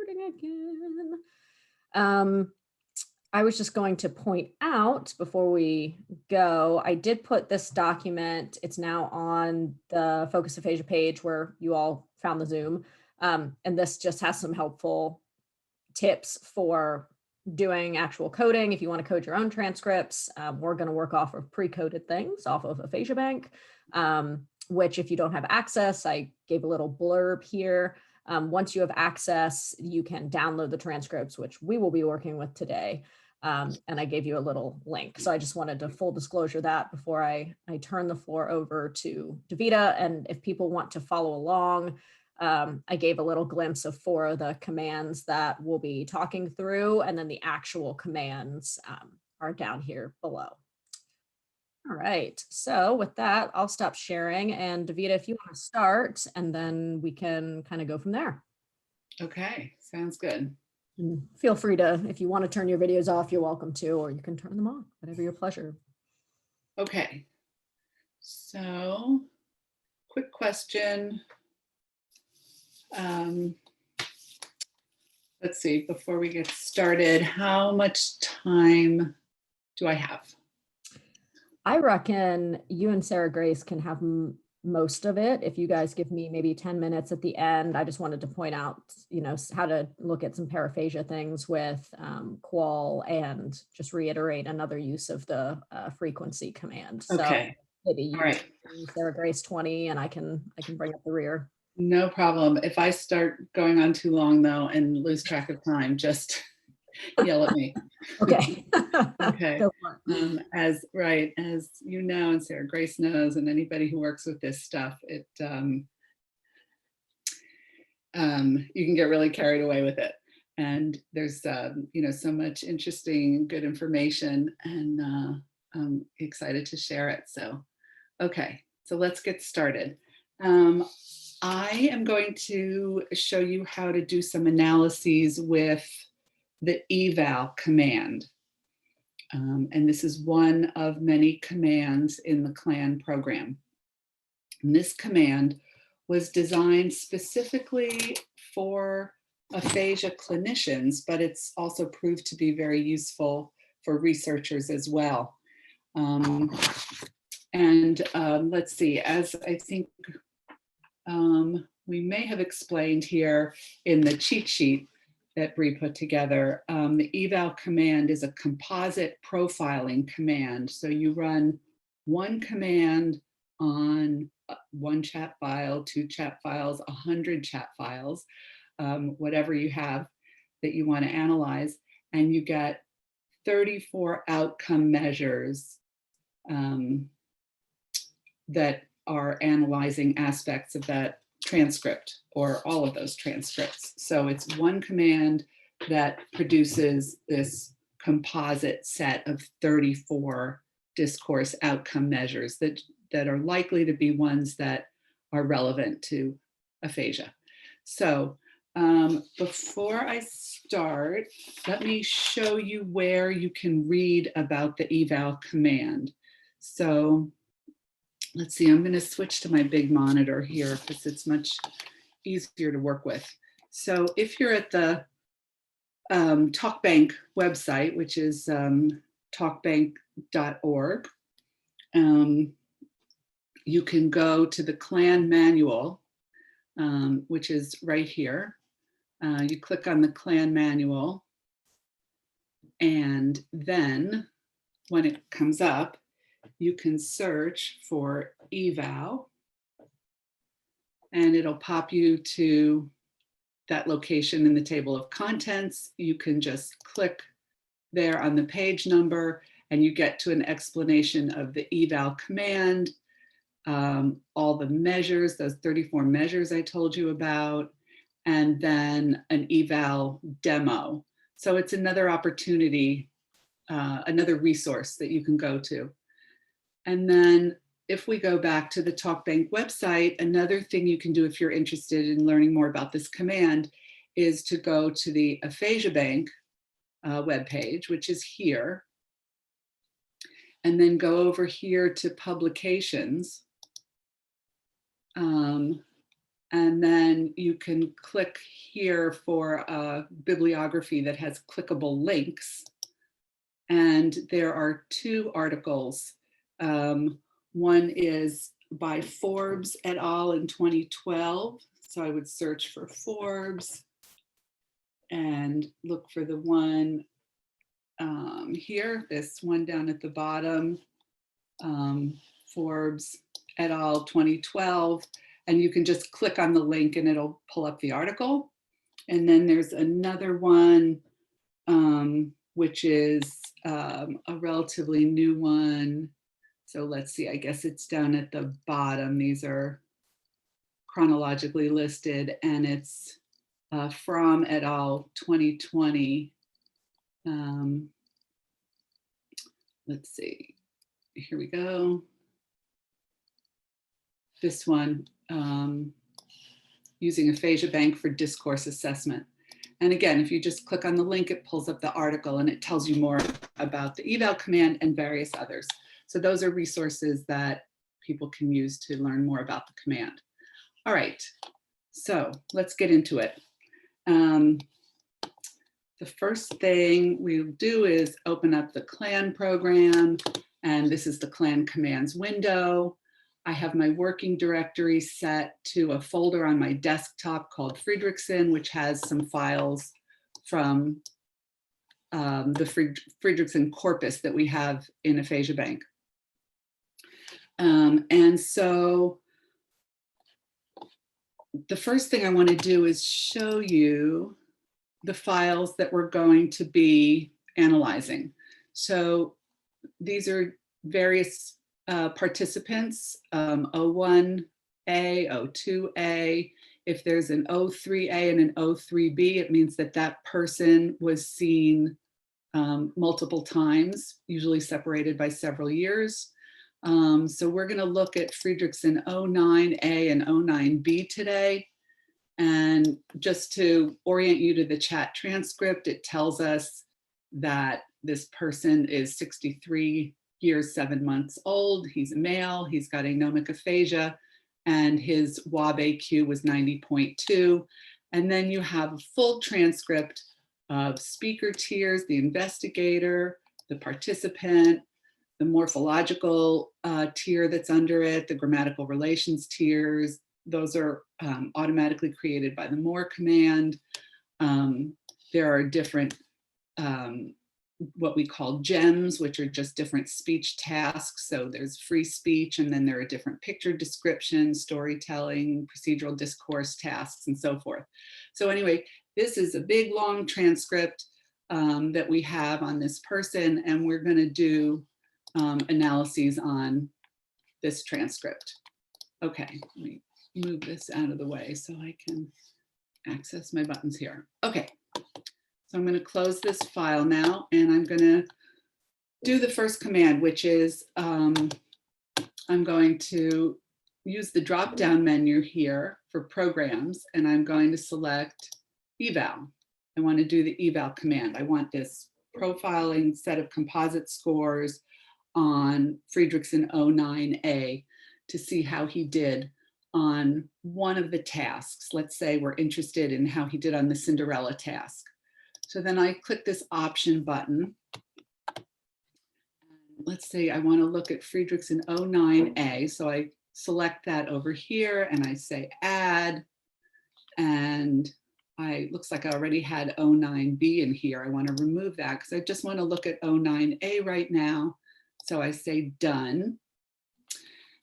recording again. I was just going to point out before we go, I did put this document. It's now on the Focus Aphasia page where you all found the Zoom. And this just has some helpful tips for doing actual coding. If you want to code your own transcripts, we're going to work off of pre-coded things off of Aphasia Bank, which if you don't have access, I gave a little blurb here. Once you have access, you can download the transcripts, which we will be working with today. And I gave you a little link. So I just wanted to full disclosure that before I turn the floor over to Davida. And if people want to follow along, I gave a little glimpse of 4 of the commands that we'll be talking through, and then the actual commands are down here below. All right, so with that, I'll stop sharing. And Davida, if you want to start, and then we can kind of go from there. Okay, sounds good. And feel free to, if you want to turn your videos off, you're welcome to, or you can turn them on, whatever your pleasure. Okay, so quick question. Let's see, before we get started, how much time do I have? I reckon you and Sarah Grace can have most of it. If you guys give me maybe 10 minutes at the end, I just wanted to point out, how to look at some paraphasia things with qual and just reiterate another use of the frequency command. Okay. So maybe you, all right. Sarah Grace 20, and I can bring up the rear. No problem. If I start going on too long though and lose track of time, just yell at me. Okay. Okay. As you know, and Sarah Grace knows, and anybody who works with this stuff, it you can get really carried away with it. And there's so much interesting, good information, and I'm excited to share it. So, okay, so let's get started. I am going to show you how to do some analyses with the eval command. And this is one of many commands in the CLAN program. And this command was designed specifically for aphasia clinicians, but it's also proved to be very useful for researchers as well. Let's see, as I think we may have explained here in the cheat sheet that Brie put together, the eval command is a composite profiling command. So you run one command on one chat file, 2 chat files, 100 chat files, whatever you have that you want to analyze, and you get 34 outcome measures that are analyzing aspects of that transcript or all of those transcripts. So it's one command that produces this composite set of 34 discourse outcome measures that are likely to be ones that are relevant to aphasia. So before I start, let me show you where you can read about the eval command. So let's see, I'm going to switch to my big monitor here because it's much easier to work with. So if you're at the TalkBank website, which is talkbank.org, you can go to the CLAN manual, which is right here. You click on the CLAN manual, and then when it comes up, you can search for eval, and it'll pop you to that location in the table of contents. You can just click there on the page number, and you get to an explanation of the eval command, all the measures, those 34 measures I told you about, and then an eval demo. So it's another opportunity, another resource that you can go to. And then if we go back to the TalkBank website, another thing you can do if you're interested in learning more about this command is to go to the Aphasia Bank webpage, which is here, and then go over here to publications. And then then you can click here for a bibliography that has clickable links. And there are two articles. One is by Forbes et al. In 2012. So I would search for Forbes and look for the one here, this one down at the bottom, Forbes et al. 2012. And you can just click on the link and it'll pull up the article. And then there's another one, which is a relatively new one. So let's see, I guess it's down at the bottom. These are chronologically listed, and it's Fromm et al. 2020. Let's see, here we go. This one, using aphasia bank for discourse assessment. And again, if you just click on the link, it pulls up the article and it tells you more about the eval command and various others. So those are resources that people can use to learn more about the command. All right, so let's get into it. The first thing we'll do is open up the CLAN program, and this is the CLAN commands window. I have my working directory set to a folder on my desktop called Friedrichsen, which has some files from the Friedrichsen corpus that we have in Aphasia Bank. And so the first thing I want to do is show you the files that we're going to be analyzing. So these are various participants, O1A, O2A. If there's an O3A and an O3B, it means that that person was seen multiple times, usually separated by several years. So we're going to look at Friedrichsen O9A and O9B today. And just to orient you to the chat transcript, it tells us that this person is 63 years, 7 months old. He's a male, he's got anomic aphasia, and his WAB-AQ was 90.2. And then you have a full transcript of speaker tiers, the investigator, the participant, the morphological tier that's under it, the grammatical relations tiers. Those are automatically created by the more command. There are different what we call gems, which are just different speech tasks. So there's free speech, and then there are different picture descriptions, storytelling, procedural discourse tasks, and so forth. So anyway, this is a big, long transcript that we have on this person, and we're going to do analyses on this transcript. Okay, let me move this out of the way so I can access my buttons here. Okay, so I'm going to close this file now, and I'm going to do the first command, which is I'm going to use the drop-down menu here for programs, and I'm going to select eval. I want to do the eval command. I want this profiling set of composite scores on Friedrichsen O9A to see how he did on one of the tasks. Let's say we're interested in how he did on the Cinderella task. So then I click this option button. Let's say I want to look at Friedrichsen O9A. So I select that over here and I say add, and looks like I already had O9B in here. I want to remove that because I just want to look at O9A right now. So I say done.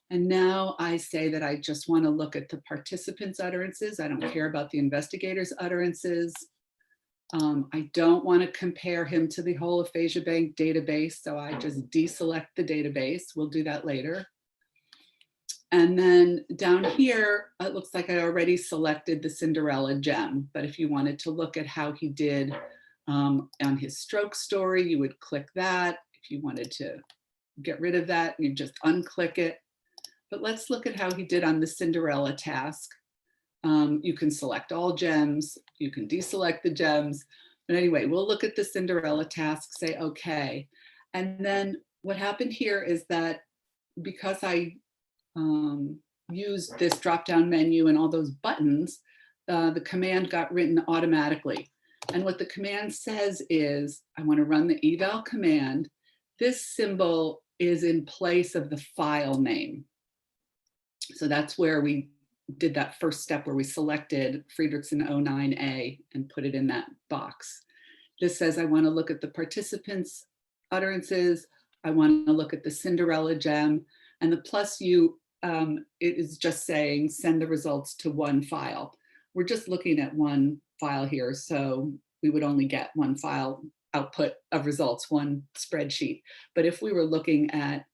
And now I say that I just want to look at the participants' utterances. I don't care about the investigators' utterances. I don't want to compare him to the whole Aphasia Bank database, so I just deselect the database. We'll do that later. And then down here, it looks like I already selected the Cinderella gem, but if you wanted to look at how he did on his stroke story, you would click that. If you wanted to get rid of that, you just unclick it. But let's look at how he did on the Cinderella task. You can select all gems, you can deselect the gems. But anyway, we'll look at the Cinderella task, say okay. And then what happened here is that because I used this drop-down menu and all those buttons, the command got written automatically. And what the command says is, I want to run the eval command. This symbol is in place of the file name. So that's where we did that first step where we selected Friedrichsen 09A and put it in that box. This says I want to look at the participants' utterances. I want to look at the Cinderella gem. And the plus U, it is just saying send the results to one file. We're just looking at one file here, so we would only get one file output of results, one spreadsheet. But if we were looking at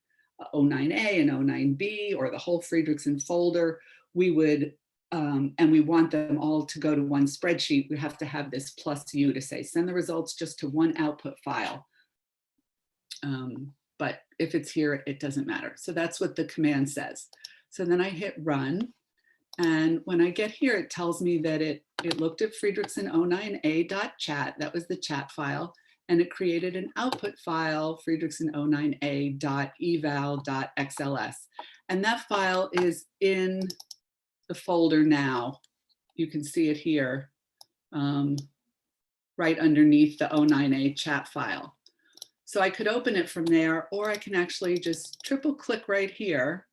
09A and 09B or the whole Friedrichsen folder, we would, and we want them all to go to one spreadsheet, we have to have this plus U to say send the results just to one output file. But if it's here, it doesn't matter. So that's what the command says. So then I hit run. And when I get here, it tells me that it looked at Friedrichsen 09A.chat, that was the chat file, and it created an output file, Friedrichsen 09A.eval.xls. And that file is in the folder now. You can see it here, right underneath the 09A chat file. So I could open it from there, or I can actually just triple click right here,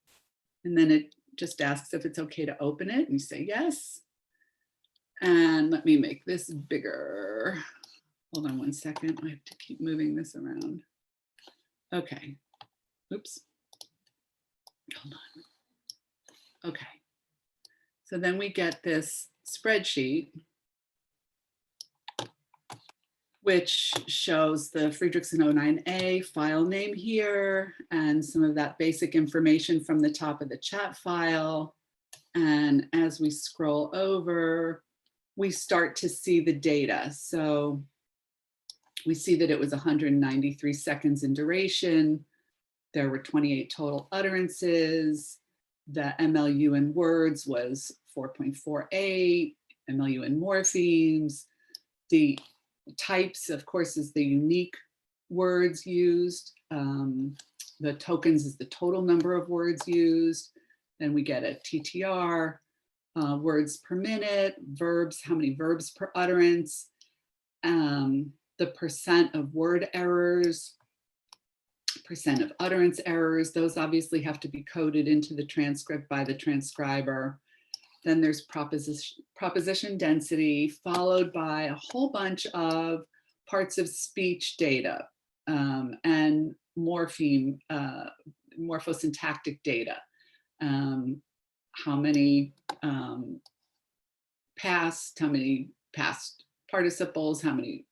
and then it just asks if it's okay to open it, and you say yes. And let me make this bigger. Hold on one second, I have to keep moving this around. Okay, oops, hold on. Okay, so then we get this spreadsheet, which shows the Friedrichsen 09A file name here and some of that basic information from the top of the chat file. And as we scroll over, we start to see the data. So we see that it was 193 seconds in duration. There were 28 total utterances. The MLU in words was 4.48, MLU in morphemes. The types, of course, is the unique words used. The tokens is the total number of words used. Then we get a TTR, words per minute, verbs, how many verbs per utterance, the percent of word errors, percent of utterance errors. Those obviously have to be coded into the transcript by the transcriber. Then there's proposition density, followed by a whole bunch of parts of speech data and morpheme, morphosyntactic data. How many past participles, how many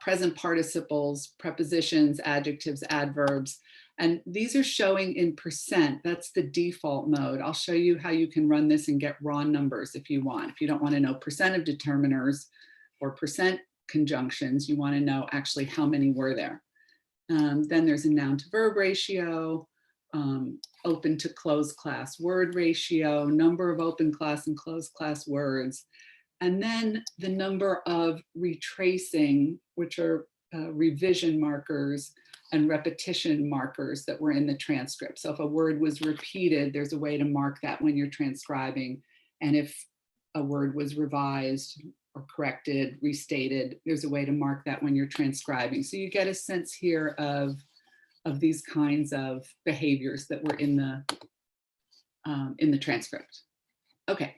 present participles, prepositions, adjectives, adverbs. And these are showing in percent. That's the default mode. I'll show you how you can run this and get raw numbers if you want. If you don't want to know percent of determiners or percent conjunctions, you want to know actually how many were there. Then there's a noun to verb ratio, open to closed class word ratio, number of open class and closed class words, and then the number of retracing, which are revision markers and repetition markers that were in the transcript. So if a word was repeated, there's a way to mark that when you're transcribing. And if a word was revised or corrected, restated, there's a way to mark that when you're transcribing. So you get a sense here of these kinds of behaviors that were in the transcript. Okay,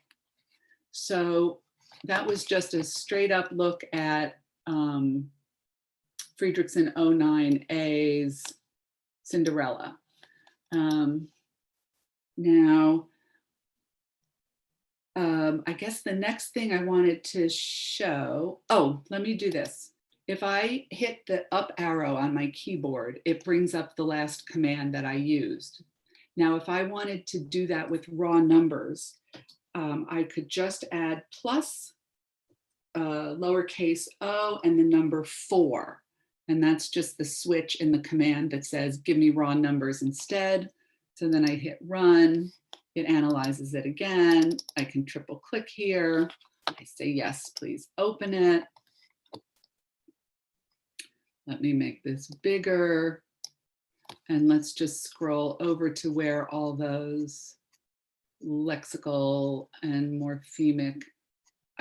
so that was just a straight up look at Friedrichsen 09A's Cinderella. Now, I guess the next thing I wanted to show, let me do this. If I hit the up arrow on my keyboard, it brings up the last command that I used. Now, if I wanted to do that with raw numbers, I could just add plus lowercase o and the number 4. And that's just the switch in the command that says, give me raw numbers instead. So then I hit run, it analyzes it again. I can triple click here. I say, yes, please open it. Let me make this bigger. And let's just scroll over to where all those lexical and morphemic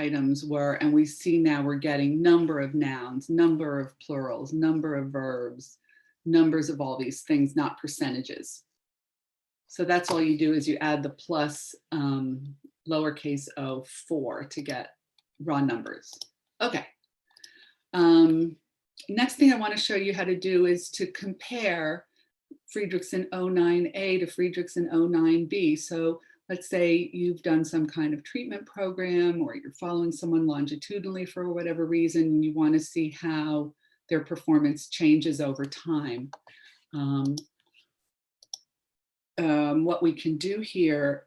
items were, and we see now we're getting number of nouns, number of plurals, number of verbs, numbers of all these things, not percentages. So that's all you do is you add the plus lowercase o 4 to get raw numbers. Okay. Next thing I want to show you how to do is to compare Friedrichsen 09A to Friedrichsen 09B. So let's say you've done some kind of treatment program, or you're following someone longitudinally for whatever reason, and you want to see how their performance changes over time. What we can do here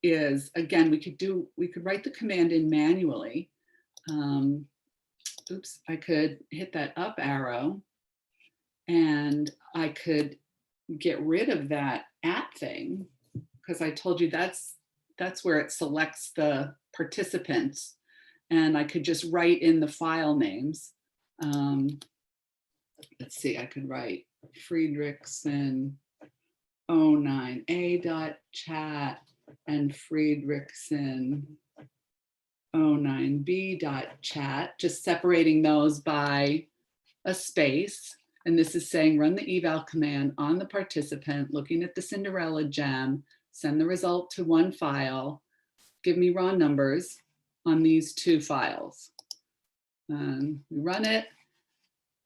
is, again, we could write the command in manually. Oops, I could hit that up arrow and I could get rid of that at thing, because I told you that's where it selects the participants, and I could just write in the file names. Let's see, I could write Friedrichsen 09A.chat and Friedrichsen 09B.chat, just separating those by a space. And this is saying run the eval command on the participant, looking at the Cinderella gem, send the result to one file, give me raw numbers on these two files. We run it,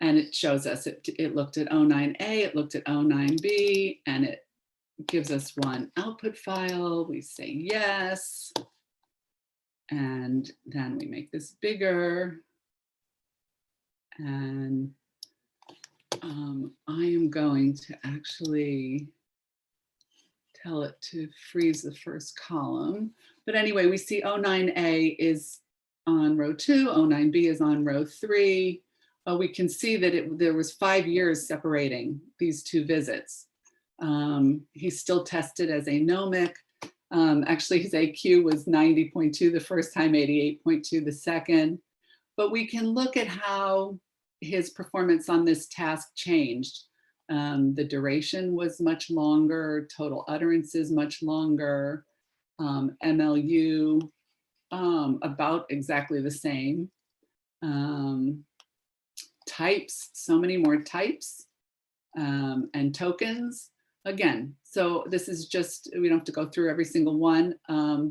and it shows us, it looked at 09A, it looked at 09B, and it gives us one output file. We say yes. And then we make this bigger. And I am going to actually tell it to freeze the first column. But anyway, we see 09A is on row 2, 09B is on row 3. We can see that there was 5 years separating these two visits. He's still tested as anomic. Actually, his AQ was 90.2 the first time, 88.2 the second. But we can look at how his performance on this task changed. The duration was much longer, total utterances much longer, MLU about exactly the same. Types, so many more types, and tokens. Again, so this is just, we don't have to go through every single one,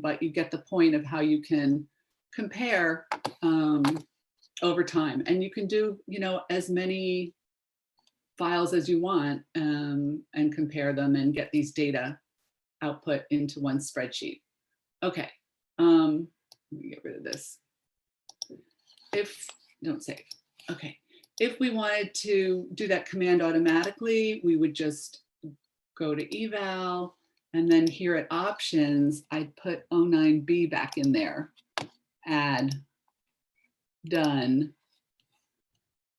but you get the point of how you can compare over time. And you can do, as many files as you want, and compare them and get these data output into one spreadsheet. Okay, let me get rid of this. Don't save. Okay, if we wanted to do that command automatically, we would just go to eval, and then here at options, I'd put 09B back in there. Add, done.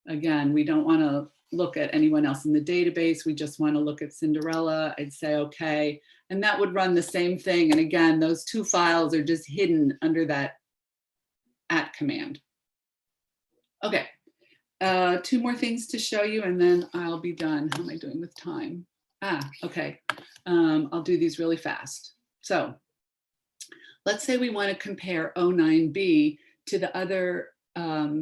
Again, we don't want to look at anyone else in the database. We just want to look at Cinderella. I'd say okay, and that would run the same thing. And again, those two files are just hidden under that at command. Okay, 2 more things to show you, and then I'll be done. How am I doing with time? Okay, I'll do these really fast. So let's say we want to compare 09B to the other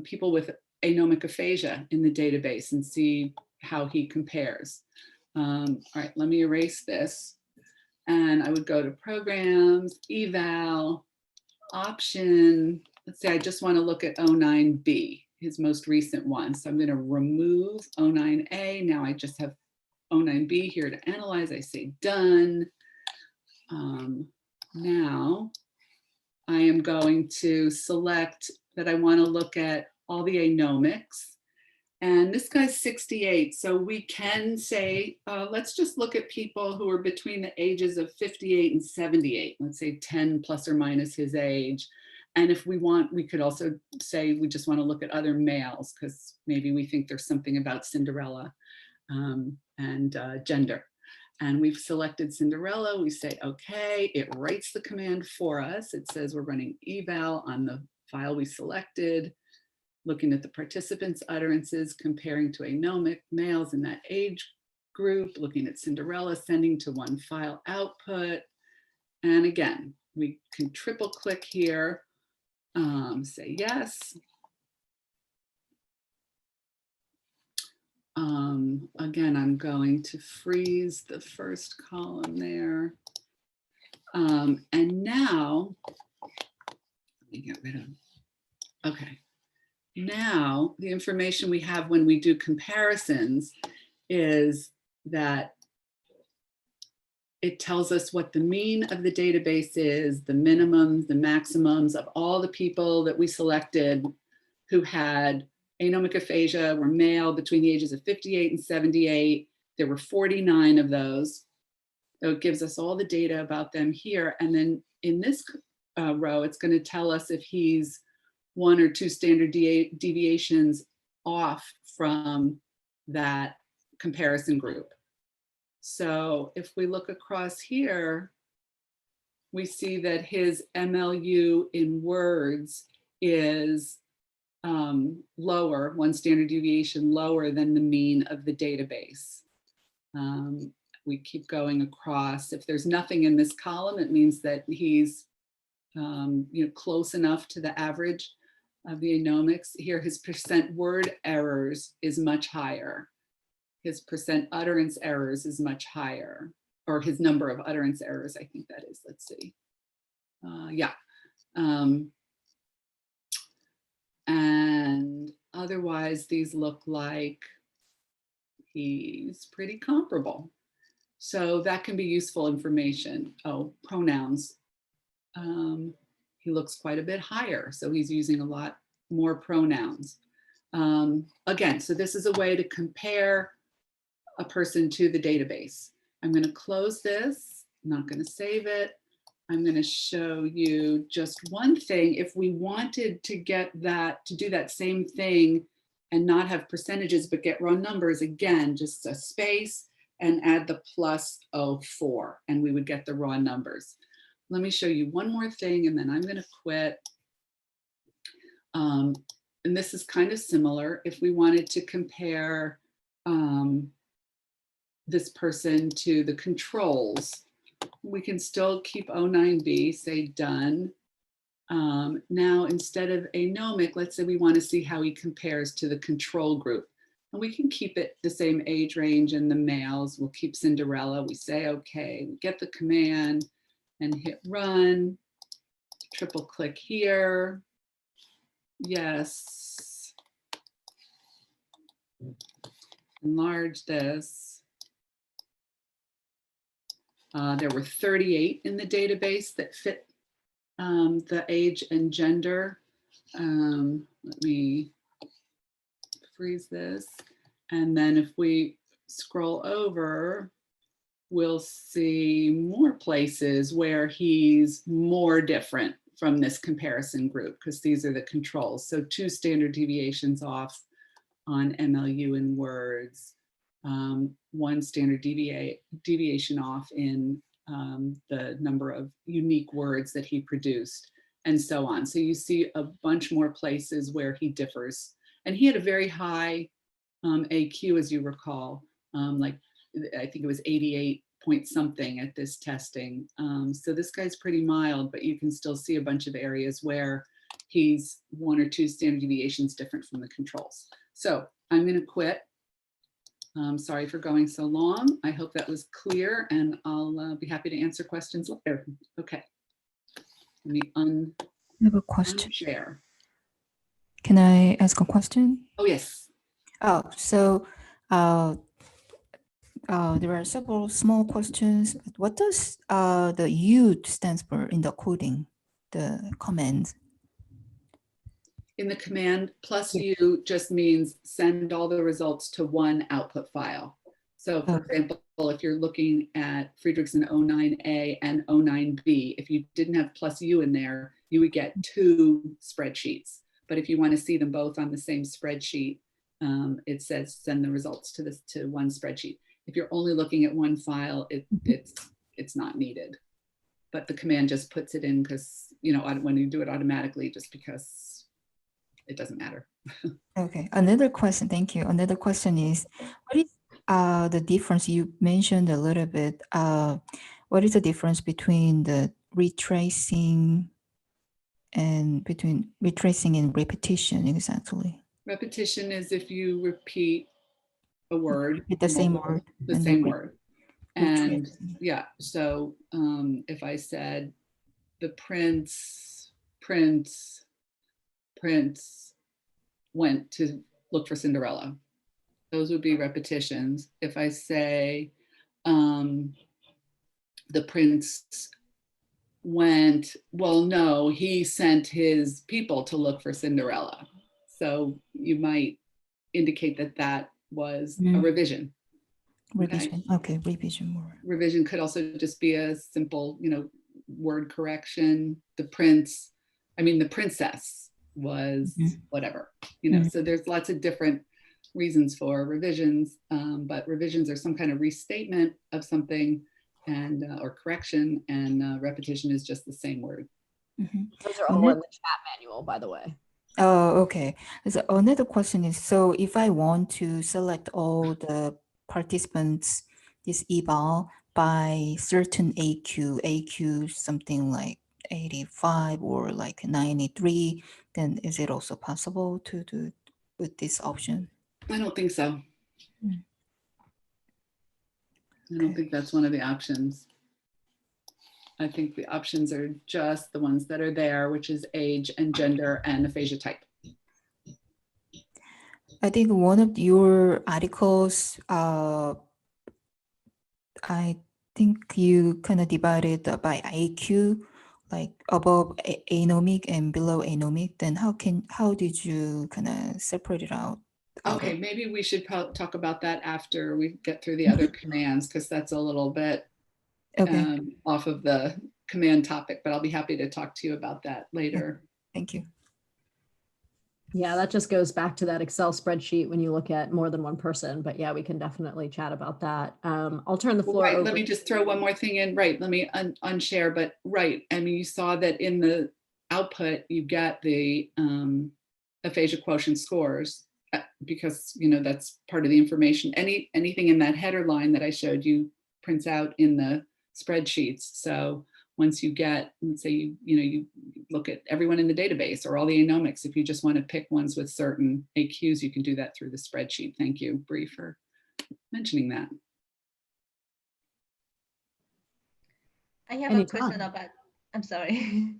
people with anomic aphasia in the database and see how he compares. All right, let me erase this. And I would go to programs, eval, option. Let's say I just want to look at 09B, his most recent one. So I'm going to remove 09A. Now I just have 09B here to analyze. I say done. Now I am going to select that I want to look at all the anomics. And this guy's 68. So we can say, let's just look at people who are between the ages of 58 and 78. Let's say 10 plus or minus his age. And if we want, we could also say we just want to look at other males, because maybe we think there's something about Cinderella and gender. And we've selected Cinderella. We say, okay, it writes the command for us. It says we're running eval on the file we selected, looking at the participants' utterances, comparing to anomic males in that age group, looking at Cinderella, sending to one file output. And again, we can triple click here say yes. Again, I'm going to freeze the first column there. And now, let me get rid of, okay. Now, the information we have when we do comparisons is that it tells us what the mean of the database is, the minimums, the maximums of all the people that we selected who had anomic aphasia, were male between the ages of 58 and 78. There were 49 of those. So it gives us all the data about them here. And then in this row, it's going to tell us if he's 1 or 2 standard deviations off from that comparison group. So if we look across here, we see that his MLU in words is lower, 1 standard deviation lower than the mean of the database. We keep going across. If there's nothing in this column, it means that he's close enough to the average of the anomics. Here, his percent word errors is much higher. His percent utterance errors is much higher, or his number of utterance errors, I think that is. Let's see. Yeah. And otherwise, these look like he's pretty comparable. So that can be useful information. Oh, pronouns. He looks quite a bit higher, so he's using a lot more pronouns. Again, so this is a way to compare a person to the database. I'm going to close this. I'm not going to save it. I'm going to show you just one thing. If we wanted to get that, to do that same thing and not have percentages, but get raw numbers, again, just a space and add the plus 04, and we would get the raw numbers. Let me show you one more thing, and then I'm going to quit. And this is kind of similar. If we wanted to compare this person to the controls, we can still keep 09B, say done. Now, instead of anomic, let's say we want to see how he compares to the control group. And we can keep it the same age range in the males. We'll keep Cinderella. We say, okay, we get the command and hit run. Triple click here. Yes. Enlarge this. There were 38 in the database that fit the age and gender. Let me freeze this. And then if we scroll over, we'll see more places where he's more different from this comparison group, because these are the controls. So 2 standard deviations off on MLU in words, 1 standard deviation off in the number of unique words that he produced, and so on. So you see a bunch more places where he differs. And he had a very high AQ, as you recall, like I think it was 88 point something at this testing. So this guy's pretty mild, but you can still see a bunch of areas where he's 1 or 2 standard deviations different from the controls. So I'm going to quit. Sorry for going so long. I hope that was clear, and I'll be happy to answer questions later. Okay. Let me I have a question. unshare. Can I ask a question? Oh, yes. Oh, so there are several small questions. What does the U stands for in the coding, the commands? In the command, plus Yeah. U just means send all the results to one output file. So for example, if you're looking at Friedrichsen 09A and 09B, if you didn't have plus U in there, you would get 2 spreadsheets. But if you want to see them both on the same spreadsheet, it says send the results to one spreadsheet. If you're only looking at one file, it's not needed. But the command just puts it in because, you know, when you do it automatically, just because it doesn't matter. Okay, another question, thank you. Another question is, what is the difference? You mentioned a little bit, what is the difference between the retracing and between retracing and repetition exactly? Repetition is if you repeat a word, Repeat the same multiple- word. the and same then word. And retracing. yeah, so if I said the prince went to look for Cinderella, those would be repetitions. If I say the prince went, well, no, he sent his people to look for Cinderella. So you might indicate that that was a revision. Revision. Okay, revision more. Revision could also just be a simple, word correction. The princess was whatever, so there's lots of different reasons for revisions, but revisions are some kind of restatement of something and or correction, and repetition is just the same word. Those are all in the chat manual, by the way. Oh, okay. So another question is, so if I want to select all the participants, this eval by certain AQ something like 85 or like 93, then is it also possible to do with this option? I don't think so. I don't Okay. think that's one of the options. I think the options are just the ones that are there, which is age and gender and aphasia type. I think one of your articles, I think you kind of divided by AQ, like above anomic and below anomic. Then how did you kind of separate it out? Okay, maybe we should talk about that after we get through the other commands, because that's a little bit off of the command topic, but I'll be happy to talk to you about that later. Thank you. Yeah, that just goes back to that Excel spreadsheet when you look at more than one person. But yeah, we can definitely chat about that. I'll turn the floor over. Let me just throw one more thing in. Let me unshare. But I mean, you saw that in the output, you get the aphasia quotient scores because that's part of the information. Anything in that header line that I showed you prints out in the spreadsheets. So once you get, let's say you look at everyone in the database or all the anomics, if you just want to pick ones with certain AQs, you can do that through the spreadsheet. Thank you, Bree, for mentioning that. I have a question about, I'm sorry.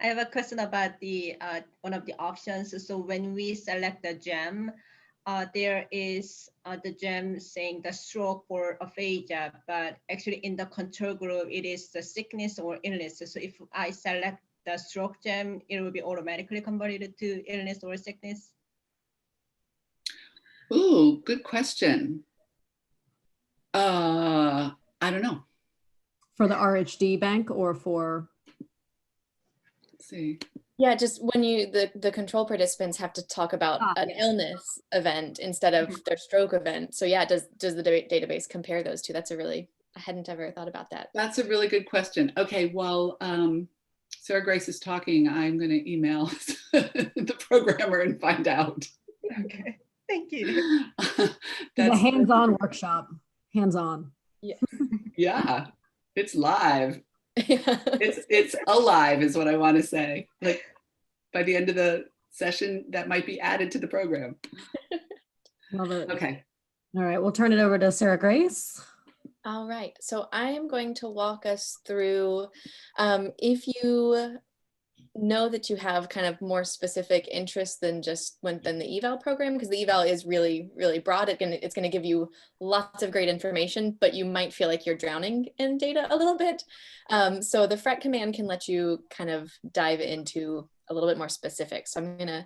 I have a question about the one of the options. So when we select the gem, there is the gem saying the stroke for aphasia, but actually in the control group, it is the sickness or illness. So if I select the stroke gem, it will be automatically converted to illness or sickness? Ooh, good question. I don't know. For the RHD bank or for? Let's see. Yeah, just when the control participants have to talk about an illness event instead of their stroke event. So yeah, does the database compare those two? I hadn't ever thought about that. That's a really good question. Okay, well, Sarah Grace is talking. I'm going to email the programmer and find out. Okay, thank you. That's a hands-on workshop. Hands-on. Yeah. Yeah, it's live. It's alive is what I want to say. Like by the end of the session, that might be added to the program. Love it. Okay. All right, we'll turn it over to Sarah Grace. All right, so I am going to walk us through, if you know that you have kind of more specific interests than the eval program, because the eval is really, really broad. It's going to give you lots of great information, but you might feel like you're drowning in data a little bit. So the Freck command can let you kind of dive into a little bit more specific. So I'm going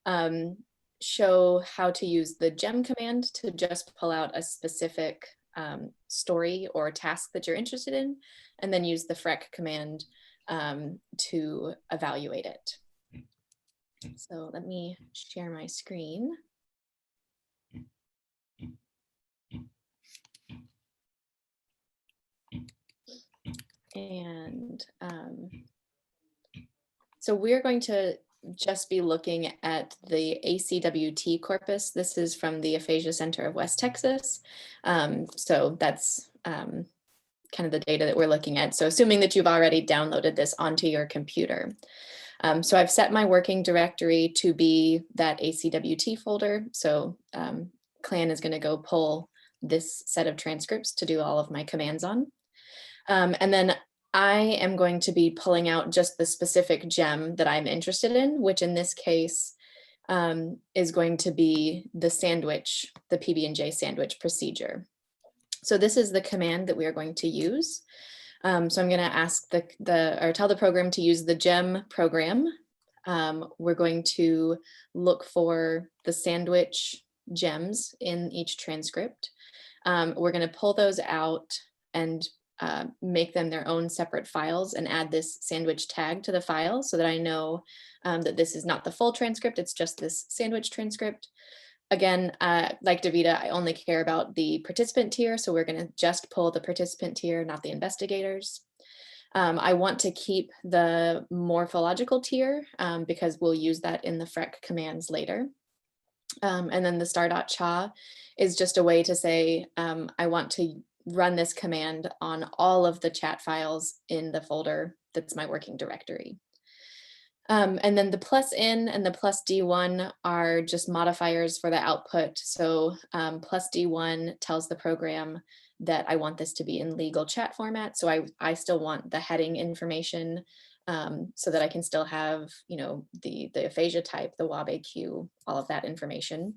to show how to use the gem command to just pull out a specific story or task that you're interested in, and then use the Freck command to evaluate it. So let me share my screen. And so we're going to just be looking at the ACWT corpus. This is from the Aphasia Center of West Texas. So that's kind of the data that we're looking at. So assuming that you've already downloaded this onto your computer. So I've set my working directory to be that ACWT folder. So Clan is going to go pull this set of transcripts to do all of my commands on. And then I am going to be pulling out just the specific gem that I'm interested in, which in this case is going to be the sandwich, the PB&J sandwich procedure. So this is the command that we are going to use. So I'm going to ask or tell the program to use the gem program. We're going to look for the sandwich gems in each transcript. We're going to pull those out and make them their own separate files and add this sandwich tag to the file so that I know that this is not the full transcript, it's just this sandwich transcript. Again, like Davida, I only care about the participant tier, so we're going to just pull the participant tier, not the investigators. I want to keep the morphological tier because we'll use that in the Freck commands later. And then the star.cha is just a way to say, I want to run this command on all of the chat files in the folder that's my working directory. And then the +n and the +d1 are just modifiers for the output. So +d1 tells the program that I want this to be in legal chat format. So I still want the heading information so that I can still have, you know, the aphasia type, the WAB-AQ, all of that information.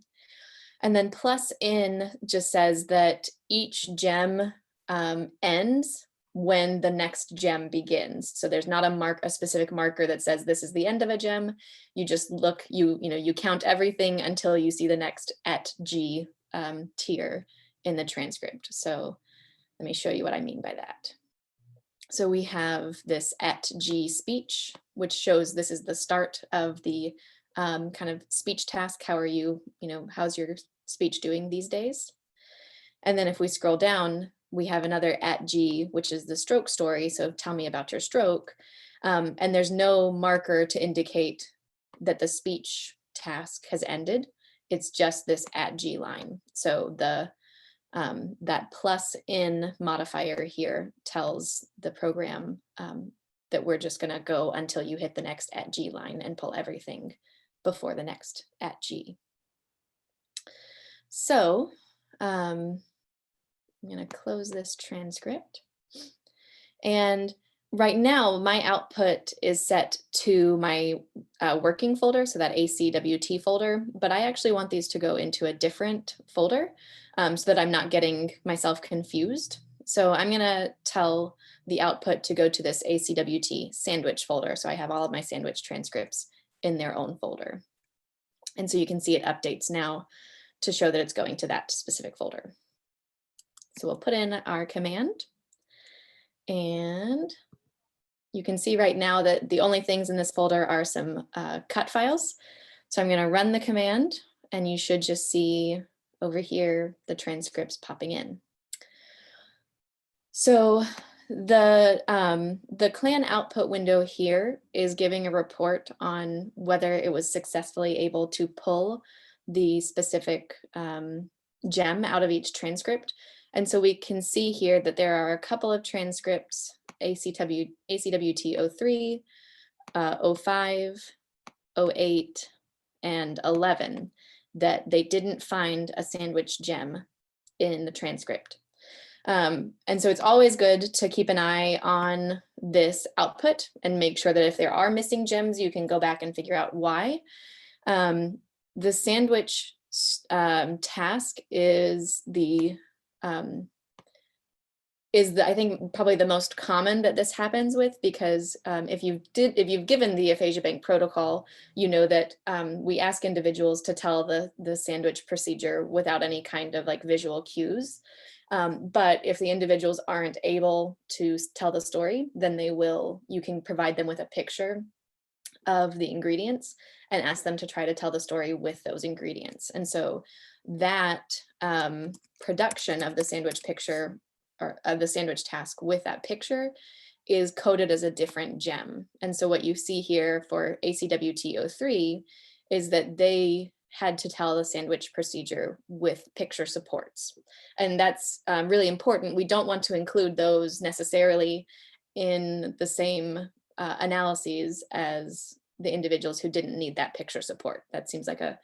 And then +n just says that each gem ends when the next gem begins. So there's not a specific marker that says this is the end of a gem. You just look, you count everything until you see the next @g tier in the transcript. So let me show you what I mean by that. So we have this @g speech, which shows this is the start of the kind of speech task. How are you, how's your speech doing these days? And then if we scroll down, we have another @g, which is the stroke story. So tell me about your stroke. And there's no marker to indicate that the speech task has ended. It's just this @g line. So that +n modifier here tells the program that we're just going to go until you hit the next @g line and pull everything before the next @g. So I'm going to close this transcript. And right now, my output is set to my working folder, so that ACWT folder, but I actually want these to go into a different folder so that I'm not getting myself confused. So I'm going to tell the output to go to this ACWT sandwich folder. So I have all of my sandwich transcripts in their own folder. And so you can see it updates now to show that it's going to that specific folder. So we'll put in our command, and you can see right now that the only things in this folder are some cut files. So I'm going to run the command, and you should just see over here the transcripts popping in. So the Clan output window here is giving a report on whether it was successfully able to pull the specific gem out of each transcript. And so we can see here that there are a couple of transcripts, ACWT 03, 05, 08, and 11, that they didn't find a sandwich gem in the transcript. And so it's always good to keep an eye on this output and make sure that if there are missing gems, you can go back and figure out why. The sandwich task is I think probably the most common that this happens with, because if you've given the aphasia bank protocol, you know that we ask individuals to tell the sandwich procedure without any kind of like visual cues. But if the individuals aren't able to tell the story, then you can provide them with a picture of the ingredients and ask them to try to tell the story with those ingredients. And so that production of the sandwich picture, or of the sandwich task with that picture, is coded as a different gem. And so what you see here for ACWT 03 is that they had to tell the sandwich procedure with picture supports. And that's really important. We don't want to include those necessarily in the same analyses as the individuals who didn't need that picture support. That seems like a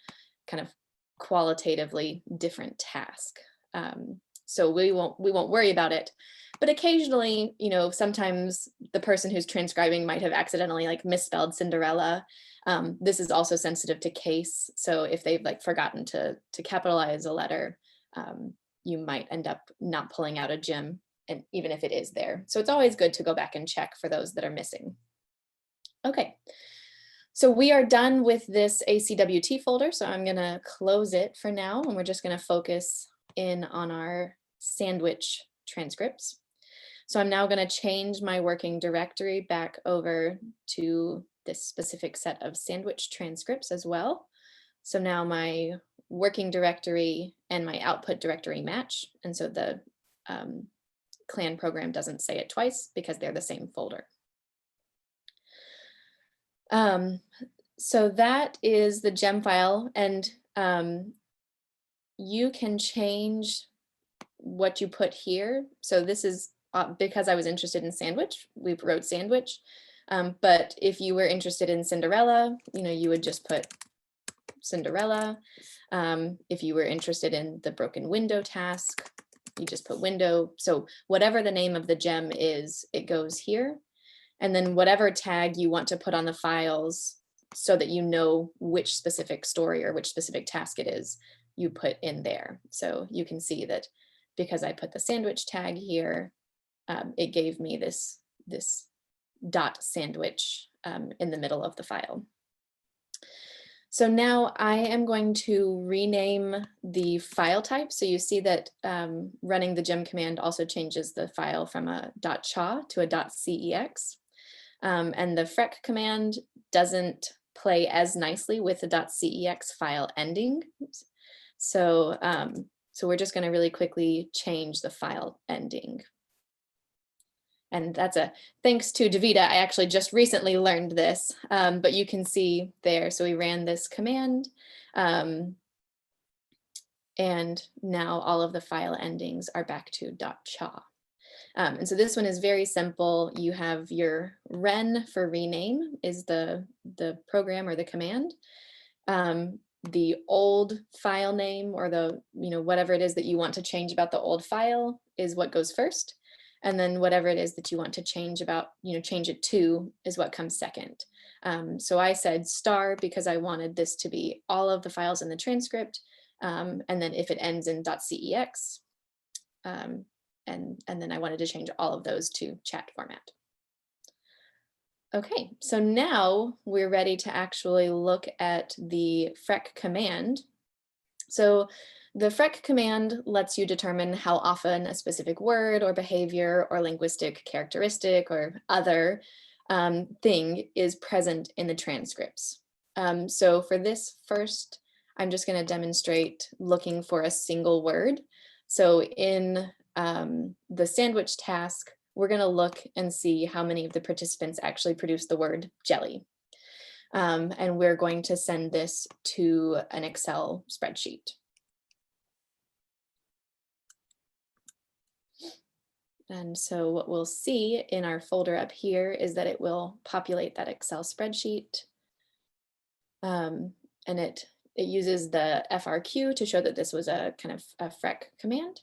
kind of qualitatively different task. So we won't worry about it. But occasionally, you know, sometimes the person who's transcribing might have accidentally like misspelled Cinderella. This is also sensitive to case. So if they've like forgotten to capitalize a letter, you might end up not pulling out a gem, and even if it is there. So it's always good to go back and check for those that are missing. Okay, so we are done with this ACWT folder. So I'm gonna close it for now, and we're just gonna focus in on our sandwich transcripts. So I'm now gonna change my working directory back over to this specific set of sandwich transcripts as well. So now my working directory and my output directory match. And so the CLAN program doesn't say it twice because they're the same folder. So that is the gem file, and you can change what you put here. So this is because I was interested in sandwich, we wrote sandwich. But if you were interested in Cinderella, you know, you would just put Cinderella. If you were interested in the broken window task, you just put window. So whatever the name of the gem is, it goes here. And then whatever tag you want to put on the files so that you know which specific story or which specific task it is, you put in there. So you can see that because I put the sandwich tag here, it gave me this dot sandwich in the middle of the file. So now I am going to rename the file type. So you see that running the gem command also changes the file from a .cha to a .cex. And the Freck command doesn't play as nicely with the .cex file ending. So, so we're just going to really quickly change the file ending. And that's a thanks to Davida. I actually just recently learned this, but you can see there. So we ran this command, and now all of the file endings are back to .cha. And so this one is very simple. You have your ren for rename is the program or the command. The old file name or the, you know, whatever it is that you want to change about the old file is what goes first. And then whatever it is that you want to change about, you know, change it to is what comes second. So I said star because I wanted this to be all of the files in the transcript. And then if it ends in .cex, and then I wanted to change all of those to chat format. Okay, so now we're ready to actually look at the Freck command. So the Freck command lets you determine how often a specific word or behavior or linguistic characteristic or other thing is present in the transcripts. So for this first, I'm just going to demonstrate looking for a single word. So in the sandwich task, we're going to look and see how many of the participants actually produce the word jelly. And we're going to send this to an Excel spreadsheet. And so what we'll see in our folder up here is that it will populate that Excel spreadsheet. And it uses the FRQ to show that this was a kind of a Freck command.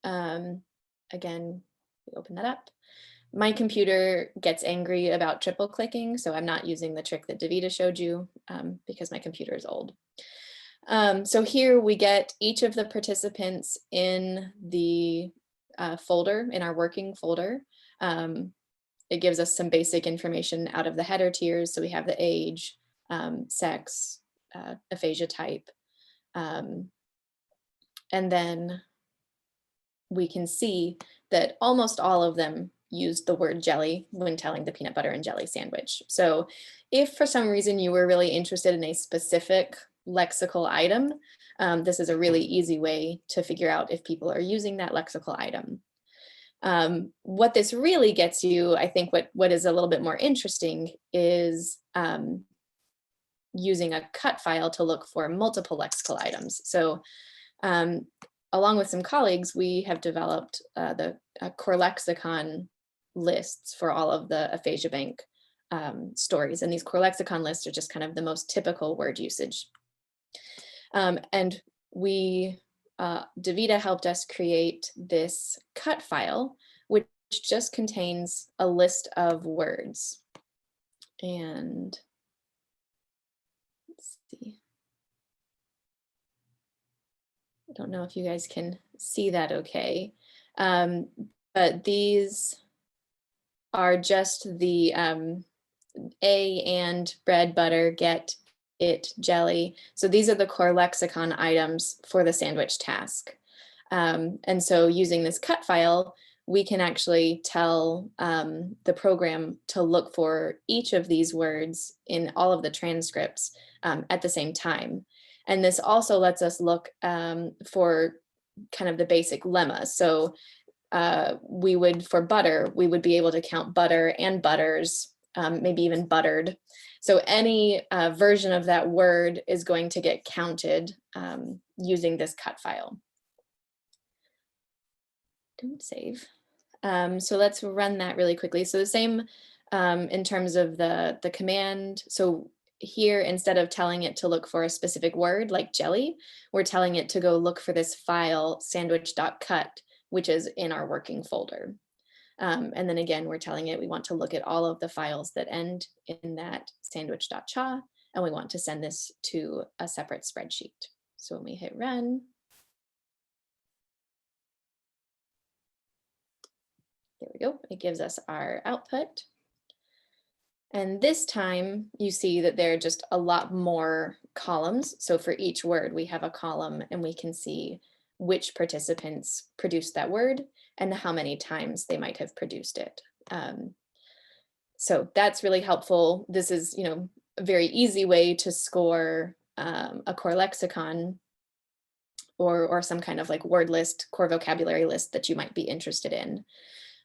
Again, we open that up. My computer gets angry about triple clicking, so I'm not using the trick that Davida showed you because my computer is old. So here we get each of the participants in the folder, in our working folder. It gives us some basic information out of the header tiers. So we have the age, sex, aphasia type, and then we can see that almost all of them used the word jelly when telling the peanut butter and jelly sandwich. So if for some reason you were really interested in a specific lexical item, this is a really easy way to figure out if people are using that lexical item. What this really gets you, I think what is a little bit more interesting is using a cut file to look for multiple lexical items. So along with some colleagues, we have developed the core lexicon lists for all of the Aphasia Bank stories. And these core lexicon lists are just kind of the most typical word usage. And we, Davida helped us create this cut file, which just contains a list of words. And let's see. I don't know if you guys can see that okay. But these are just the A and bread, butter, get, it, jelly. So these are the core lexicon items for the sandwich task. And so using this cut file, we can actually tell the program to look for each of these words in all of the transcripts at the same time. And this also lets us look for kind of the basic lemma. So we would, for butter, we would be able to count butter and butters, maybe even buttered. So any version of that word is going to get counted using this cut file. Don't save. So let's run that really quickly. So the same in terms of the command. So here, instead of telling it to look for a specific word like jelly, we're telling it to go look for this file sandwich.cut, which is in our working folder. And then again, we're telling it we want to look at all of the files that end in that sandwich.cha, and we want to send this to a separate spreadsheet. So when we hit run, there we go, it gives us our output. And this time you see that there are just a lot more columns. So for each word, we have a column and we can see which participants produced that word and how many times they might have produced it. So that's really helpful. This is, a very easy way to score a core lexicon or some kind of like word list, core vocabulary list that you might be interested in.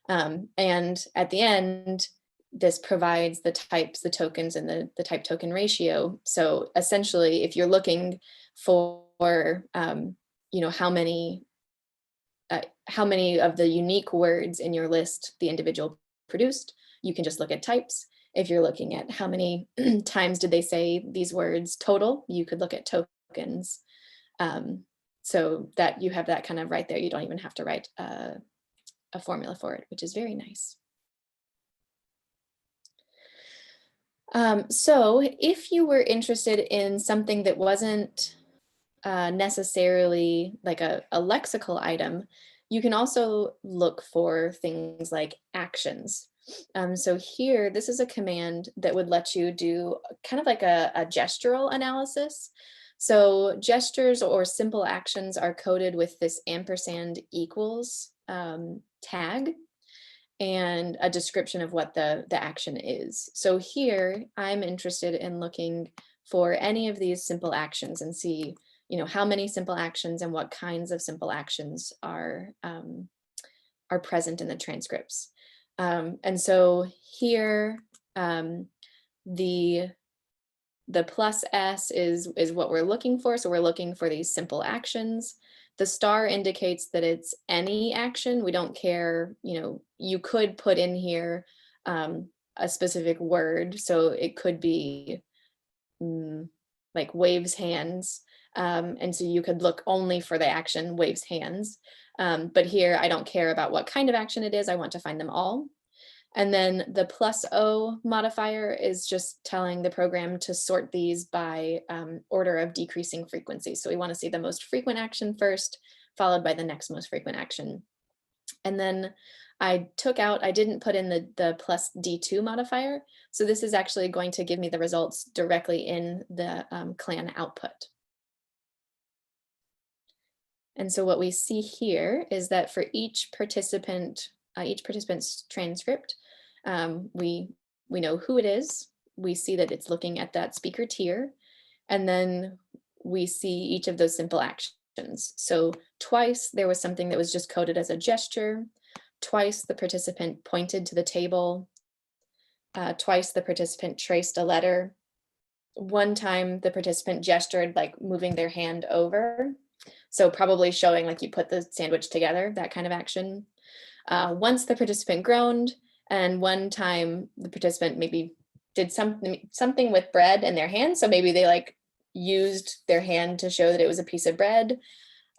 And at the end, this provides the types, the tokens, and the type token ratio. So essentially, if you're looking for, how many of the unique words in your list the individual produced, you can just look at types. If you're looking at how many times did they say these words total, you could look at tokens. So that you have that kind of right there. You don't even have to write a formula for it, which is very nice. So if you were interested in something that wasn't necessarily like a lexical item, you can also look for things like actions. So here, this is a command that would let you do kind of like a gestural analysis. So gestures or simple actions are coded with this ampersand equals tag and a description of what the action is. So here, I'm interested in looking for any of these simple actions and see, how many simple actions and what kinds of simple actions are present in the transcripts. And so here, the plus S is what we're looking for. So we're looking for these simple actions. The star indicates that it's any action. We don't care, you could put in here a specific word. So it could be like waves hands. And so you could look only for the action waves hands. But here, I don't care about what kind of action it is. I want to find them all. And then the plus O modifier is just telling the program to sort these by order of decreasing frequency. So we want to see the most frequent action first, followed by the next most frequent action. And then I didn't put in the plus D2 modifier. So this is actually going to give me the results directly in the clan output. And so what we see here is that for each participant's transcript, we know who it is. We see that it's looking at that speaker tier, and then we see each of those simple actions. So twice there was something that was just coded as a gesture. Twice the participant pointed to the table. Twice the participant traced a letter. one time the participant gestured like moving their hand over. So probably showing like you put the sandwich together, that kind of action. Once the participant groaned, and one time the participant maybe did something with bread in their hand. So maybe they like used their hand to show that it was a piece of bread.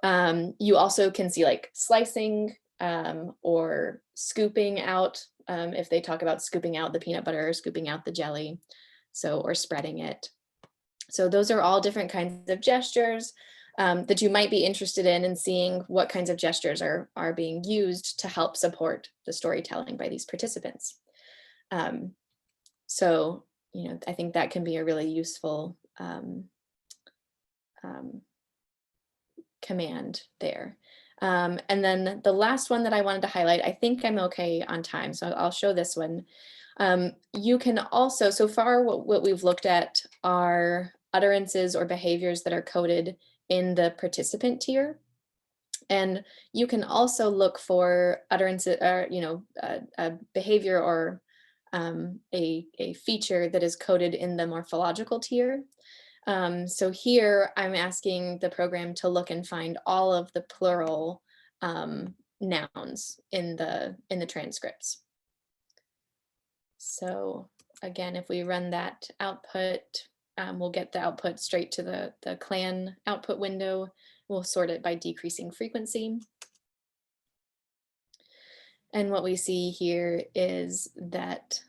You also can see like slicing or scooping out, if they talk about scooping out the peanut butter or scooping out the jelly, so, or spreading it. So those are all different kinds of gestures that you might be interested in, and seeing what kinds of gestures are being used to help support the storytelling by these participants. So, you know, I think that can be a really useful command there. And then the last one that I wanted to highlight, I think I'm okay on time, so I'll show this one. You can also, so far what we've looked at are utterances or behaviors that are coded in the participant tier. And you can also look for utterances, or, you know, a behavior or a feature that is coded in the morphological tier. So here I'm asking the program to look and find all of the plural nouns in the transcripts. So again, if we run that output, we'll get the output straight to the clan output window. We'll sort it by decreasing frequency. And what we see here is that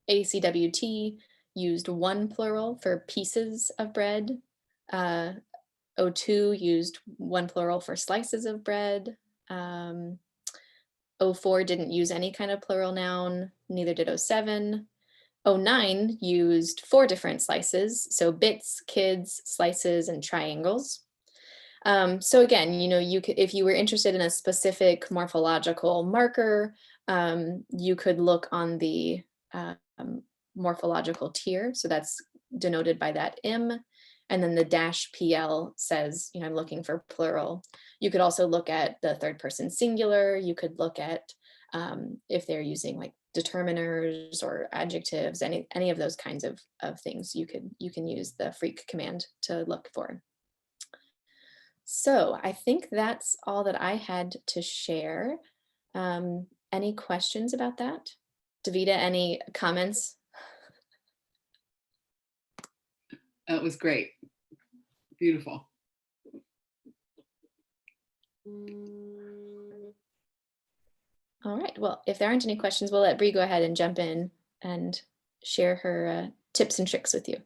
ACWT used one plural for pieces of bread. O2 used one plural for slices of bread. O4 didn't use any kind of plural noun, neither did O7. O9 used 4 different slices, so bits, kids, slices, and triangles. So again, you know, you could, if you were interested in a specific morphological marker, you could look on the morphological tier. So that's denoted by that M, and then the -PL says, you know, I'm looking for plural. You could also look at the third person singular. You could look at if they're using like determiners or adjectives, any of those kinds of things. You can use the Freck command to look for. So I think that's all that I had to share. Any questions about that? Davida, any comments? That was great. Beautiful. All right, well, if there aren't any questions, we'll let Brie go ahead and jump in and share her tips and tricks with you.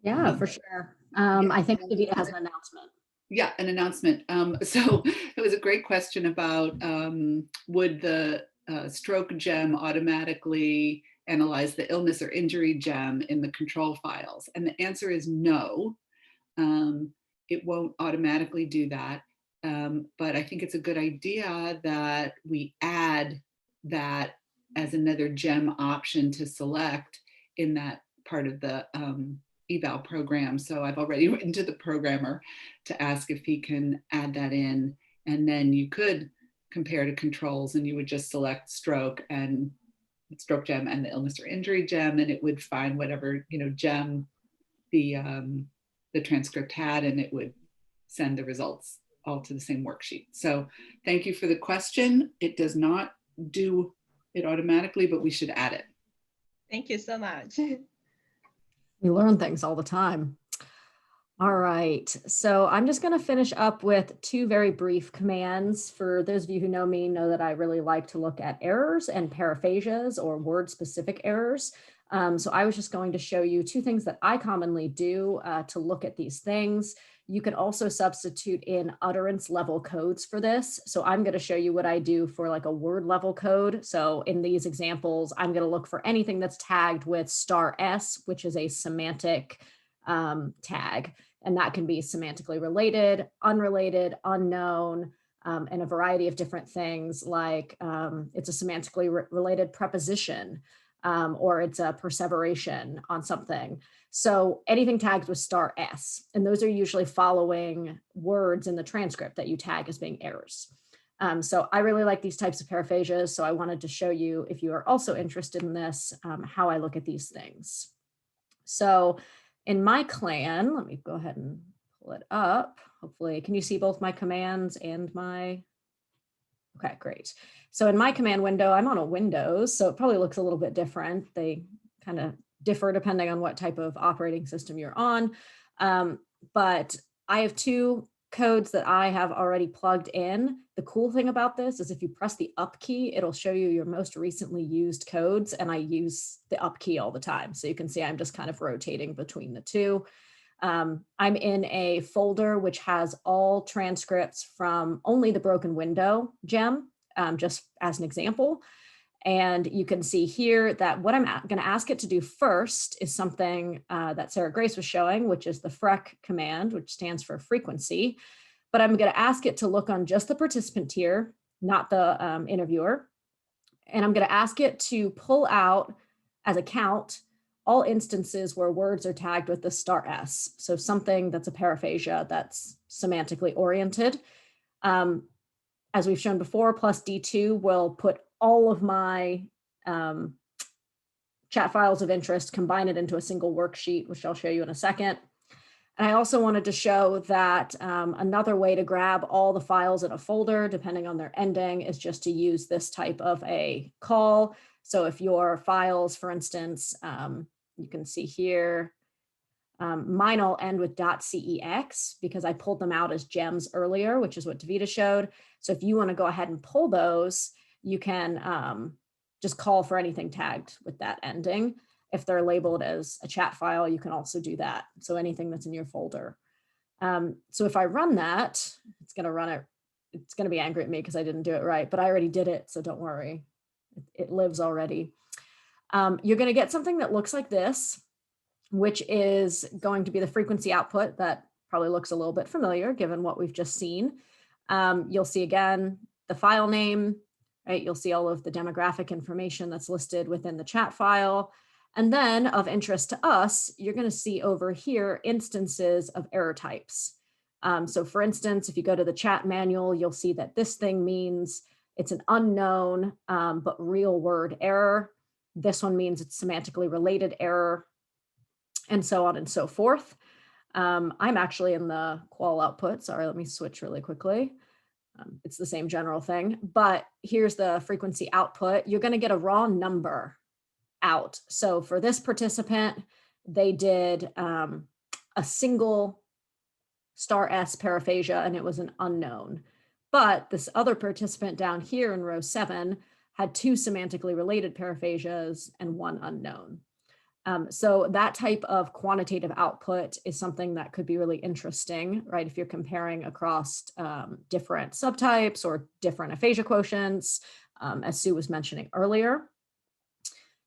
Yeah, for sure. I think Davida has an announcement. Yeah, an announcement. So it was a great question about would the stroke gem automatically analyze the illness or injury gem in the control files? And the answer is no. It won't automatically do that. But I think it's a good idea that we add that as another gem option to select in that part of the eval program. So I've already written to the programmer to ask if he can add that in, and then you could compare to controls, and you would just select stroke and stroke gem and the illness or injury gem, and it would find whatever, you know, gem the transcript had, and it would send the results all to the same worksheet. So thank you for the question. It does not do it automatically, but we should add it. Thank you so much. We learn things all the time. All right, so I'm just going to finish up with 2 very brief commands. For those of you who know me, know that I really like to look at errors and paraphasias or word-specific errors. So I was just going to show you 2 things that I commonly do to look at these things. You can also substitute in utterance level codes for this. So I'm going to show you what I do for like a word level code. So in these examples, I'm going to look for anything that's tagged with *S, which is a semantic tag. And that can be semantically related, unrelated, unknown, and a variety of different things, like it's a semantically related preposition, or it's a perseveration on something. So anything tagged with *S, and those are usually following words in the transcript that you tag as being errors. So I really like these types of paraphasias. So I wanted to show you, if you are also interested in this, how I look at these things. So in my clan, let me go ahead and pull it up. Hopefully, can you see both my commands and my, okay, great. So in my command window, I'm on a Windows, so it probably looks a little bit different. They kind of differ depending on what type of operating system you're on. But I have two codes that I have already plugged in. The cool thing about this is if you press the up key, it'll show you your most recently used codes, and I use the up key all the time. So you can see I'm just kind of rotating between the two. I'm in a folder which has all transcripts from only the broken window gem, just as an example. And you can see here that what I'm going to ask it to do first is something that Sarah Grace was showing, which is the Freck command, which stands for frequency. But I'm going to ask it to look on just the participant tier, not the interviewer. And I'm going to ask it to pull out as a count all instances where words are tagged with the *S. So something that's a paraphasia that's semantically oriented. As we've shown before, plus D2 will put all of my chat files of interest, combine it into a single worksheet, which I'll show you in a second. And I also wanted to show that another way to grab all the files in a folder, depending on their ending, is just to use this type of a call. So if your files, for instance, you can see here, mine all end with .cex because I pulled them out as gems earlier, which is what Davida showed. So if you want to go ahead and pull those, you can just call for anything tagged with that ending. If they're labeled as a chat file, you can also do that. So anything that's in your folder. So if I run that, it's going to run it. It's going to be angry at me because I didn't do it right, but I already did it. So don't worry. It lives already. You're going to get something that looks like this, which is going to be the frequency output that probably looks a little bit familiar given what we've just seen. You'll see again, the file name, right? You'll see all of the demographic information that's listed within the chat file. And then of interest to us, you're going to see over here instances of error types. So for instance, if you go to the chat manual, you'll see that this thing means it's an unknown but real word error. This one means it's semantically related error, and so on and so forth. I'm actually in the qual output. Sorry, let me switch really quickly. It's the same general thing, but here's the frequency output. You're going to get a raw number out. So for this participant, they did a single *S paraphasia, and it was an unknown. But this other participant down here in row 7 had 2 semantically related paraphasias and 1 unknown. So that type of quantitative output is something that could be really interesting, right? If you're comparing across different subtypes or different aphasia quotients, as Sue was mentioning earlier.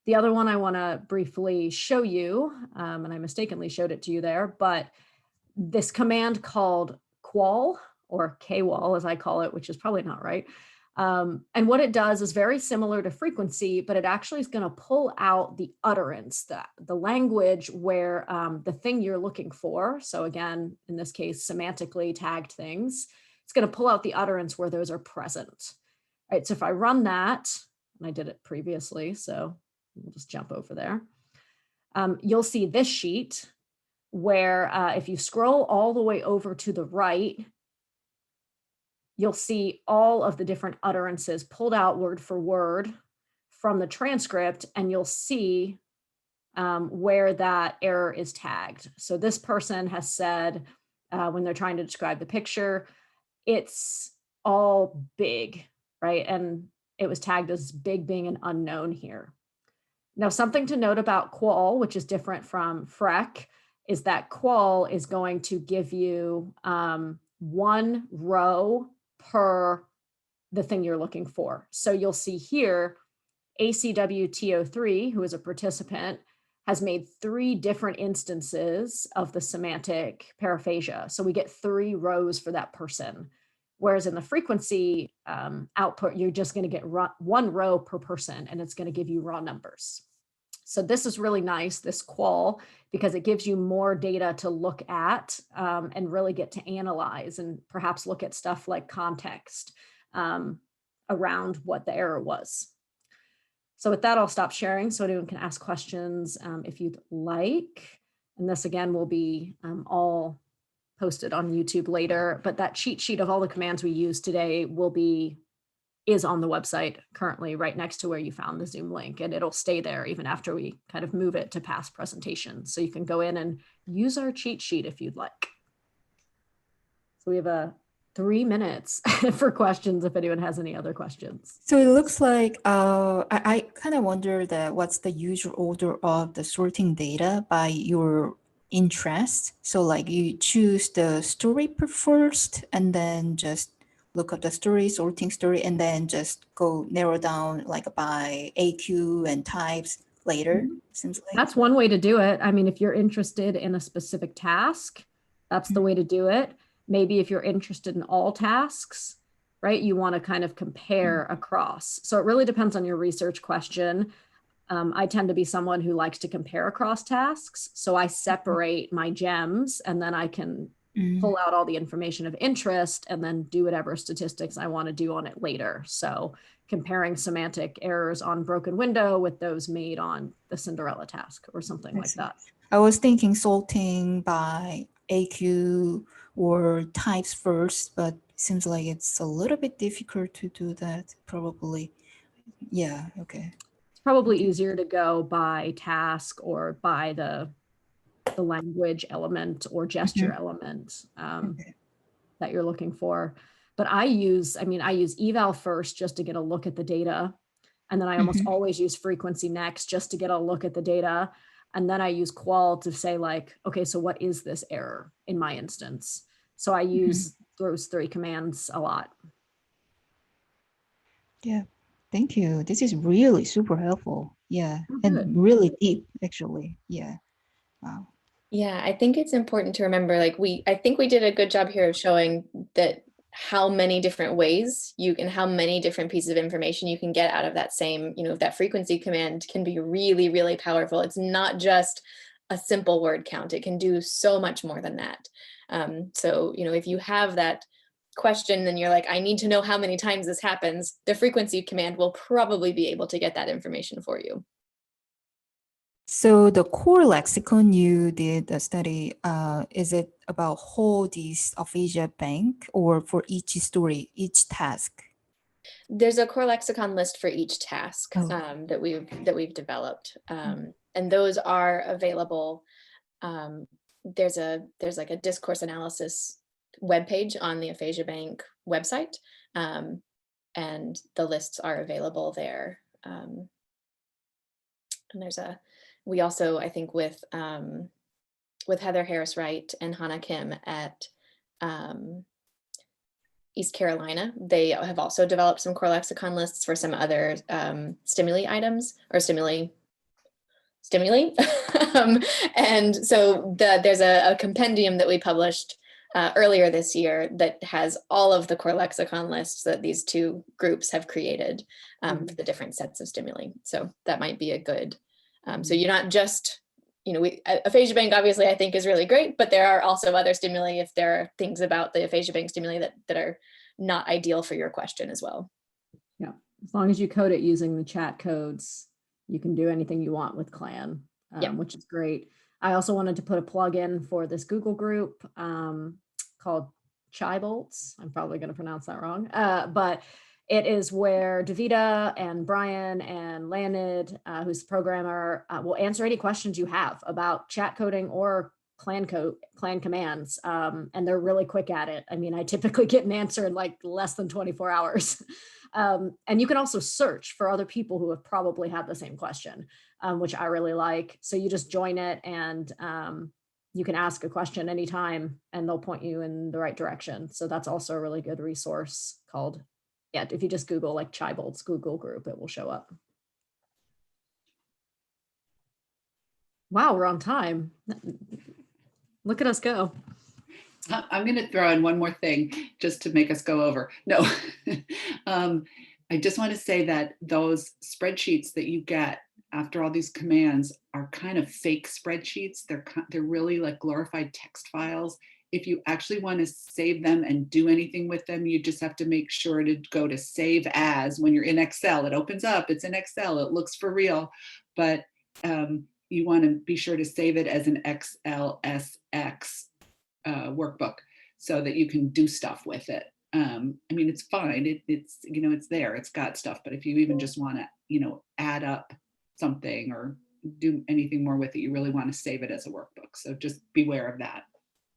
The other one I want to briefly show you, and I mistakenly showed it to you there, but this command called qual, or kwal as I call it, which is probably not right. And what it does is very similar to frequency, but it actually is going to pull out the utterance, the language where the thing you're looking for. So again, in this case, semantically tagged things. It's going to pull out the utterance where those are present. All right, so if I run that, and I did it previously, so we'll just jump over there. You'll see this sheet where if you scroll all the way over to the right, you'll see all of the different utterances pulled out word for word from the transcript, and you'll see where that error is tagged. So this person has said, when they're trying to describe the picture, it's all big, right? And it was tagged as big being an unknown here. Now, something to note about qual, which is different from Freck, is that qual is going to give you 1 row per the thing you're looking for. So you'll see here, ACWTO3, who is a participant, has made 3 different instances of the semantic paraphasia. So we get 3 rows for that person. Whereas in the frequency output, you're just going to get 1 row per person, and it's going to give you raw numbers. So this is really nice, this qual, because it gives you more data to look at and really get to analyze and perhaps look at stuff like context around what the error was. So with that, I'll stop sharing so anyone can ask questions if you'd like. And this again will be all posted on YouTube later, but that cheat sheet of all the commands we use today is on the website currently right next to where you found the Zoom link, and it'll stay there even after we kind of move it to past presentations. So you can go in and use our cheat sheet if you'd like. So we have 3 minutes for questions if anyone has any other questions. So it looks like I kind of wonder that what's the usual order of the sorting data by your interest. So like you choose the story first and then just look up the story, sorting story, and then just go narrow down like by AQ and types later. Seems like that's one way to do it. I mean, if you're interested in a specific task, that's the way to do it. Maybe if you're interested in all tasks, right, you want to kind of compare across. So it really depends on your research question. I tend to be someone who likes to compare across tasks. So I separate my gems and then I can pull out all the information of interest and then do whatever statistics I want to do on it later. So comparing semantic errors on broken window with those made on the Cinderella task or something like that. I was thinking sorting by AQ or types first, but it seems like it's a little bit difficult to do that probably. Yeah, okay. It's probably easier to go by task or by the language element or gesture element that you're looking for. But I use eval first just to get a look at the data. And then I almost always use frequency next just to get a look at the data. And then I use qual to say like, okay, so what is this error in my instance? So I use those 3 commands a lot. Yeah, thank you. This is really super helpful. Yeah, and really deep actually. Yeah, wow. Yeah, I think it's important to remember, like I think we did a good job here of showing that how many different ways how many different pieces of information you can get out of that same, that frequency command can be really, really powerful. It's not just a simple word count. It can do so much more than that. So, if you have that question, then you're like, I need to know how many times this happens. The frequency command will probably be able to get that information for you. So the core lexicon you did a study, is it about whole this aphasia bank or for each story, each task? There's a core lexicon list for each task that we've developed, and those are available. There's like a discourse analysis webpage on the Aphasia Bank website, and the lists are available there. And we also, I think with Heather Harris Wright and Hannah Kim at East Carolina, they have also developed some core lexicon lists for some other stimuli items or stimuli. And so there's a compendium that we published earlier this year that has all of the core lexicon lists that these 2 groups have created for the different sets of stimuli. So that might be a good, so you're not just, Aphasia Bank obviously I think is really great, but there are also other stimuli if there are things about the Aphasia Bank stimuli that are not ideal for your question as well. Yeah, as long as you code it using the chat codes, you can do anything you want with CLAN, which is great. I also wanted to put a plug in for this Google group called Chibolts. I'm probably going to pronounce that wrong, but it is where Davida and Brian and Leonid, who's the programmer, will answer any questions you have about chat coding or CLAN commands. And they're really quick at it. I mean, I typically get an answer in like less than 24 hours. And you can also search for other people who have probably had the same question, which I really like. So you just join it and you can ask a question anytime and they'll point you in the right direction. So that's also a really good resource called, if you just Google like Chibolts Google group, it will show up. Wow, we're on time. Look at us go. I'm going to throw in one more thing just to make us go over. No, I just want to say that those spreadsheets that you get after all these commands are kind of fake spreadsheets. They're really like glorified text files. if you actually want to save them and do anything with them, you just have to make sure to go to save as. When you're in Excel, it opens up, it's in Excel, it looks for real, but you want to be sure to save it as an XLSX workbook so that you can do stuff with it. I mean, it's fine. It's, you know, it's there, it's got stuff, but if you even just want to, you know, add up something or do anything more with it, you really want to save it as a workbook. So just beware of that.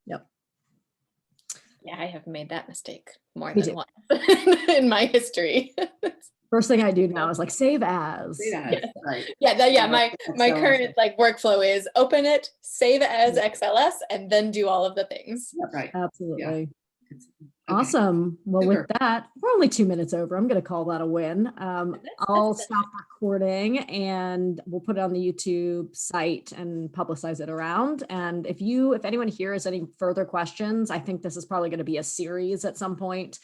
Yep. Yeah, I have made that mistake more Me than too. once in my history. First thing I do now is like save as. Say that, Yes. right. Yeah, my Excel current like workflow is open it, save as XLS, and then do all of the things. Right. Absolutely. It's, okay. Awesome. Well, Super. with that, we're only 2 minutes over. I'm going to call that a win. I'll That's stop recording and we'll put it on the YouTube site and publicize it around. And if anyone here has any further questions, I think this is probably going to be a series at some point.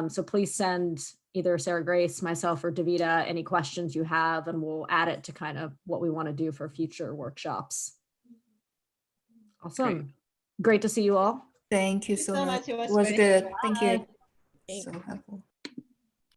So please send either Sarah Grace, myself, or Davida any questions you have, and we'll add it to kind of what we want to do for future workshops. Awesome. Great to see you all. Thank you so much. It It was was great. good. Thank you. Thanks. So helpful.